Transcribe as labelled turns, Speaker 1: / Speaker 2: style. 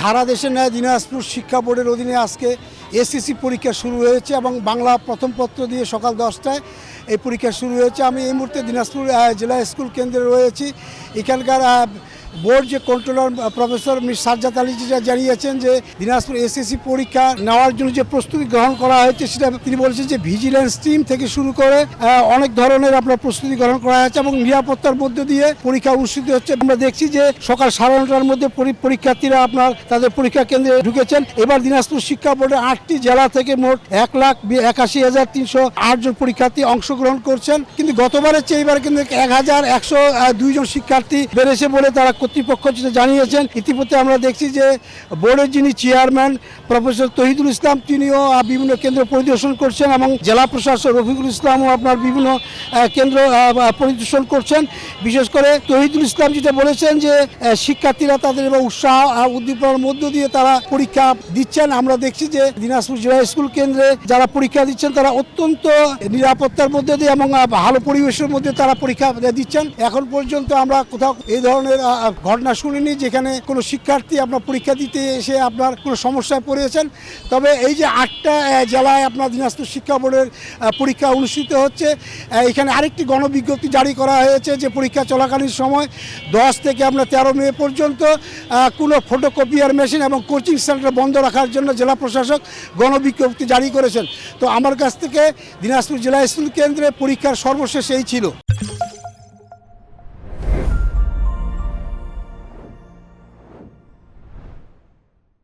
Speaker 1: সারা দেশের ন্যায় দিনাজপুর শিক্ষা বোর্ডের অধীনে আজকে এসএসসি পরীক্ষা শুরু হয়েছে এবং বাংলা প্রথম পত্র দিয়ে সকাল 10টায় এই পরীক্ষা শুরু হয়েছে। আমি এই মুহূর্তে দিনাজপুর জেলা স্কুল কেন্দ্রে রয়েছি। এখানকার বোর্ড যে controller professor miss Sajjad Ali যেটা জানিয়েছেন যে দিনাজপুর এসএসসি পরীক্ষা নেওয়ার জন্য যে প্রস্তুতি গ্রহণ করা হয়েছে সেটা তিনি বলেছেন যে ভিজিলেন্স টিম থেকে শুরু করে অনেক ধরনের আপনার প্রস্তুতি গ্রহণ করা হয়েছে এবং নিরাপত্তার মধ্য দিয়ে পরীক্ষা অনুষ্ঠিত হচ্ছে। আমরা দেখছি যে সকাল 9:30টার মধ্যে পরীক্ষার্থীরা আপনার তাদের পরীক্ষা কেন্দ্রে ঢুকেছেন। এবার দিনাজপুর শিক্ষা বোর্ডের 8টি জেলা থেকে মোট 1,81,308 জন পরীক্ষার্থী অংশগ্রহণ করছেন, কিন্তু গতবারের চেয়ে এবার কিন্তু 1,102 জন শিক্ষার্থী বেড়েছে বলে তারা কর্তৃপক্ষ জানিয়েছেন। ইতিমধ্যে আমরা দেখছি যে বোর্ডের যিনি চেয়ারম্যান প্রফেসর তহিদুল ইসলাম তিনিও বিভিন্ন কেন্দ্র পরিদর্শন করছেন এবং জেলা প্রশাসক রফিকুল ইসলামও আপনার বিভিন্ন কেন্দ্র পরিদর্শন করছেন। বিশেষ করে তহিদুল ইসলাম যেটা বলেছেন যে শিক্ষার্থীরা তাদের এবার উৎসাহ উদ্দীপনার মধ্য দিয়ে তারা পরীক্ষা দিচ্ছেন। আমরা দেখছি যে দিনাজপুর জেলা স্কুল কেন্দ্রে যারা পরীক্ষা দিচ্ছেন তারা অত্যন্ত নিরাপত্তার মধ্যে দিয়ে এবং ভালো পরিবেশের মধ্যে তারা পরীক্ষা দিচ্ছেন। এখন পর্যন্ত আমরা কোথাও এই ধরনের ঘটনা শুনিনি যেখানে কোনো শিক্ষার্থী আপনার পরীক্ষা দিতে এসে আপনার কোনো সমস্যায় পড়েছেন। তবে এই যে 8টা জেলায় আপনার দিনাজপুর শিক্ষা বোর্ডের পরীক্ষা অনুষ্ঠিত হচ্ছে, এখানে আরেকটি গণবিজ্ঞপ্তি জারি করা হয়েছে যে পরীক্ষা চলাকালীন সময় 10 থেকে আপনার 13 মে পর্যন্ত কোনো ফটোকপিয়ার মেশিন এবং কোচিং সেন্টার বন্ধ রাখার জন্য জেলা প্রশাসক গণবিজ্ঞপ্তি জারি করেছেন। তো আমার কাছ থেকে দিনাজপুর জেলা স্কুল কেন্দ্রে পরীক্ষার সর্বশেষ এই ছিল।